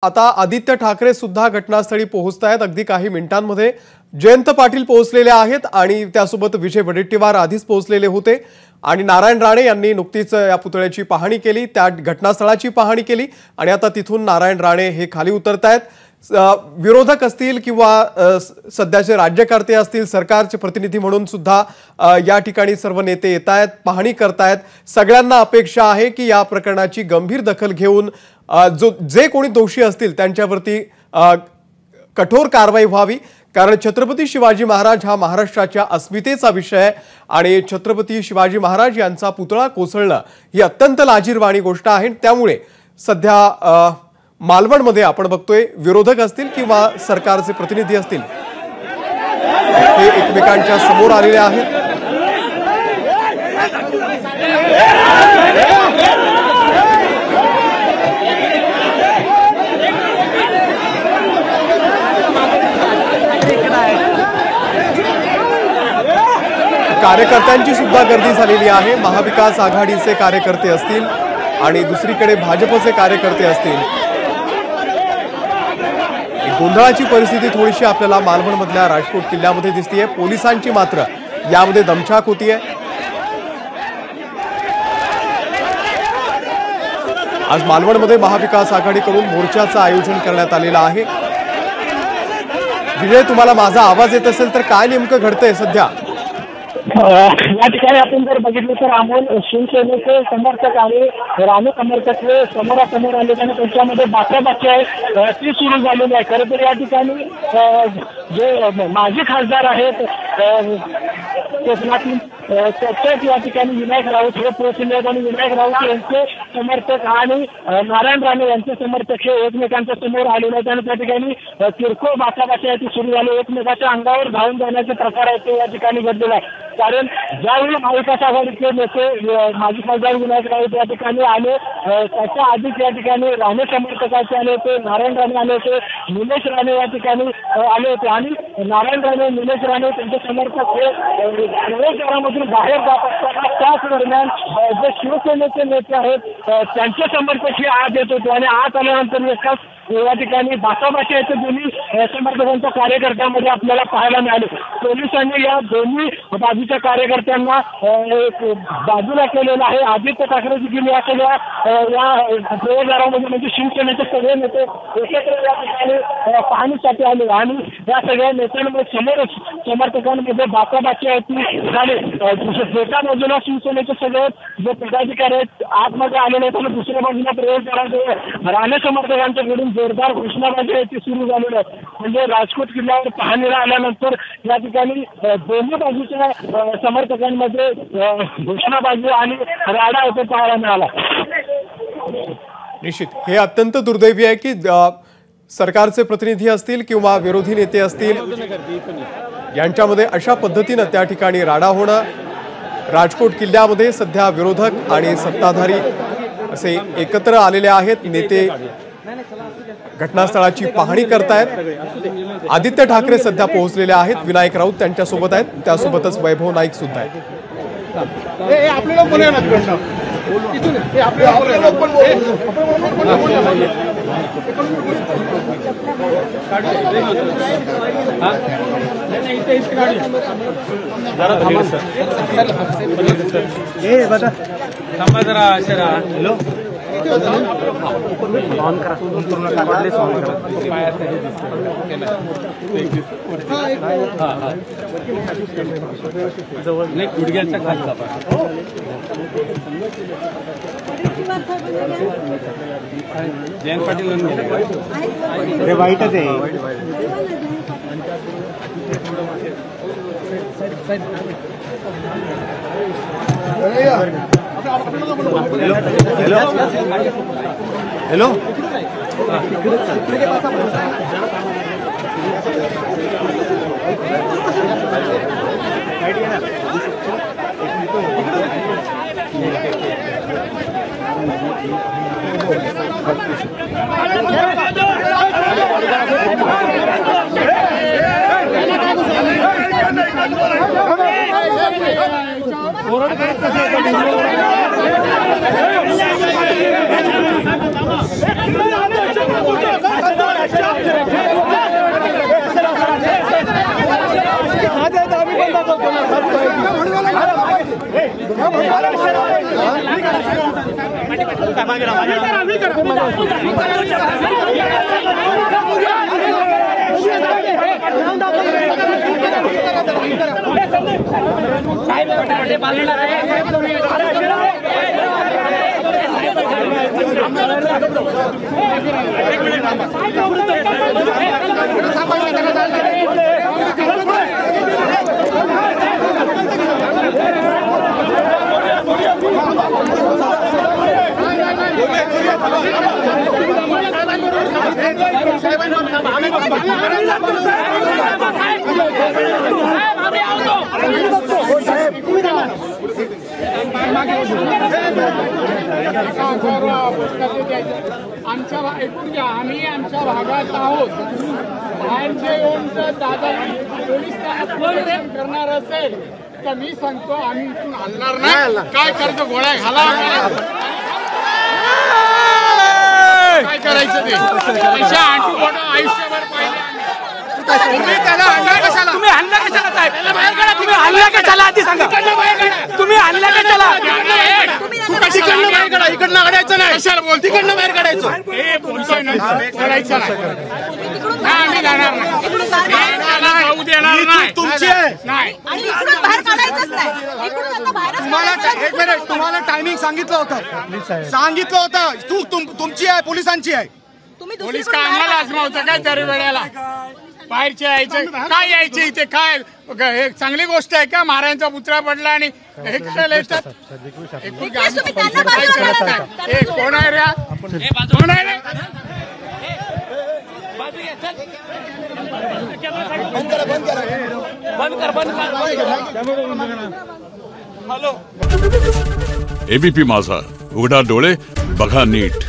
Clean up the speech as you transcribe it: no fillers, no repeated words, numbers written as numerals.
आता आदित्य ठाकरे सुद्धा घटनास्थळी पोहोचतायत। अगदी काही मिनिटांमध्ये जयंत पाटील पोहोचलेले आहेत आणि त्यासोबत विजय वडेट्टीवार आधीच पोहोचलेले होते आणि नारायण राणे यांनी नुकतीच या पुतळ्याची पाहणी केली, त्या घटनास्थळाची पाहणी केली आणि आता तिथून नारायण राणे हे खाली उतरतायत। विरोधक असतील किंवा सध्याचे राज्यकर्ते असतील, सरकारचे प्रतिनिधी म्हणून सुद्धा या ठिकाणी सर्व नेते येतायत, पाहणी करतायत। सगळ्यांना अपेक्षा आहे की या प्रकरणाची गंभीर दखल घेऊन जे कोणी दोषी असतील त्यांच्यावरती कठोर कारवाई व्हावी, कारण छत्रपती शिवाजी महाराज हा महाराष्ट्राच्या अस्मितेचा विषय आहे आणि छत्रपती शिवाजी महाराज यांचा पुतळा कोसळणं ही अत्यंत लाजिरवाणी गोष्ट आहे। त्यामुळे सध्या मालवणमध्ये आपण बघतोय विरोधक असतील किंवा सरकारचे प्रतिनिधी असतील हे एकमेकांच्या समोर आलेले आहेत। कार्यकर्त्यांची सुद्धा गर्दी झालेली आहे। महाविकास आघाडीचे कार्यकर्ते असतील आणि दुसरीकडे भाजपचे कार्यकर्ते असतील। गोंधळाची परिस्थिती थोडीशी आपल्याला मालवणमधल्या राजकोट किल्ल्यामध्ये दिसतेय। पोलिसांची मात्र यामध्ये दमछाक होतीये। आज मालवणमध्ये महाविकास आघाडीकडून मोर्चाचं आयोजन करण्यात आलेलं आहे। विजय, तुम्हाला माझा आवाज येत असेल तर काय नेमकं घडतंय सध्या? या ठिकाणी आपण जर बघितलं तर अमोल शिवसेनेचे समर्थक आणि राणे समर्थक हे समोरासमोर आले आणि त्यांच्यामध्ये बाचाबाची आहे ती सुरू झालेली आहे। खरं तर या ठिकाणी जे माजी खासदार आहेत कोकणातून त्याच्याच या ठिकाणी विनायक राऊत हे पोहोचले आहेत आणि विनायक राऊत यांचे समर्थक आणि नारायण राणे यांचे समर्थक हे एकमेकांच्या समोर आलेले आहेत आणि त्या ठिकाणी किरकोळ बाचाबाची आहे ती सुरू झाली। एकमेकाच्या अंगावर धावून जाण्याचे प्रकार आहेत ते या ठिकाणी घडलेला आहे। कारण ज्यावेळी महाविकास आघाडीचे नेते माजी खासदार विनायक राऊत या ठिकाणी आले, त्याच्या आधीच या ठिकाणी राणे समर्थकाचे आले होते, नारायण राणे आले होते, निलेश राणे या ठिकाणी आले होते आणि नारायण राणे, निलेश राणे त्यांचे समर्थक हे प्रवेशद्वारामधून बाहेर जात असताना त्याच दरम्यान जे शिवसेनेचे नेते आहेत त्यांचे समर्थक हे आत येत होते आणि आत आल्यानंतर एकाच या ठिकाणी बाचाबाची आहे दोन्ही समर्थकांच्या कार्यकर्त्यांमध्ये आपल्याला पाहायला मिळाले। पोलिसांनी या दोन्ही बाजूच्या कार्यकर्त्यांना बाजूला केलेलं आहे। आदित्य ठाकरे देखील या सगळ्या या प्रवेशद्वारामध्ये म्हणजे शिवसेनेचे सगळे नेते एकत्र या ठिकाणी पाहणीसाठी आले आणि या सगळ्या नेत्यांमध्ये समोरच समर्थकांमध्ये बाचाबाची आहे ती झाली। एका बाजूला शिवसेनेचे सगळे जे पदाधिकारी आहेत आतमध्ये आलेले आहेत आणि दुसऱ्या बाजूला प्रवेशद्वारामध्ये राणे समर्थकांच्याकडून जोरदार घोषणाबाजी आहे ती सुरू झालेली आहे। म्हणजे राजकोट किल्ल्यावर पाहणीला आल्यानंतर या ठिकाणी दोन्ही बाजूच्या समर्थकांमध्ये घोषणाबाजी आणि राडा होते पाहायला मिळाला। निश्चित हे अत्यंत दुर्दैवी आहे की सरकारचे प्रतिनिधी असतील किंवा विरोधी नेते असतील यांच्यामध्ये अशा पद्धतीने त्या ठिकाणी राडा होणं। राजकोट किल्ल्यामध्ये सध्या विरोधक आणि सत्ताधारी असे एकत्र आलेले आहेत। नेते घटनास्थळाची पाहणी करतायत। आदित्य ठाकरे सध्या पोहोचलेले आहेत, विनायक राऊत त्यांच्यासोबत आहेत, त्यासोबतच वैभव नाईक सुद्धा आहेत। ऑन करा पूर्ण काढले ऑन करा जवळ नाही गुडघ्याच्या खाली जयंत पाटील अरे वाईटच आहे। हेलो हेलो आमच्या ऐकून घ्या, आम्ही आमच्या भागात आहोत. बाहेरचे येऊन जर दादा पोलीस ठाण्यात करणार असेल तर मी सांगतो आम्ही इथून हलणार नाही. काय करतो गोळ्या घाला, काय करायचं ते त्याच्या अँटीबॉडी आयुष्यभर पाहिजे. तुम्ही हल्ला कशाला साहेब? तुम्ही हल्ला कशाला आधी सांगा. तुम्ही हल्ला कशाला? तिकडनं बाहेर काढा, इकडनं काढायचं नाही. कशाला बोल? तिकडनं बाहेर काढायचं. हे बोलतोय ना, बोलायचं नाही. आम्ही जाणार नाही, जाऊ देणार नाही. तुमची आहे नाही. एक मिनिट, तुम्हाला टायमिंग सांगितलं होतं. तुमची आहे, पोलिसांची आहे. पोलीस काय आम्हाला आजमावतं काय दर वेळेला? बाहेरचे यायचे काय, यायचे इथे काय? हे चांगली गोष्ट आहे का? महाराजांचा पुतळा पडला आणि हे करायला येतात? हे कोण आहे रे? कोण आहे रे? एबीपी माझा, उघडा डोळे बघा नीट.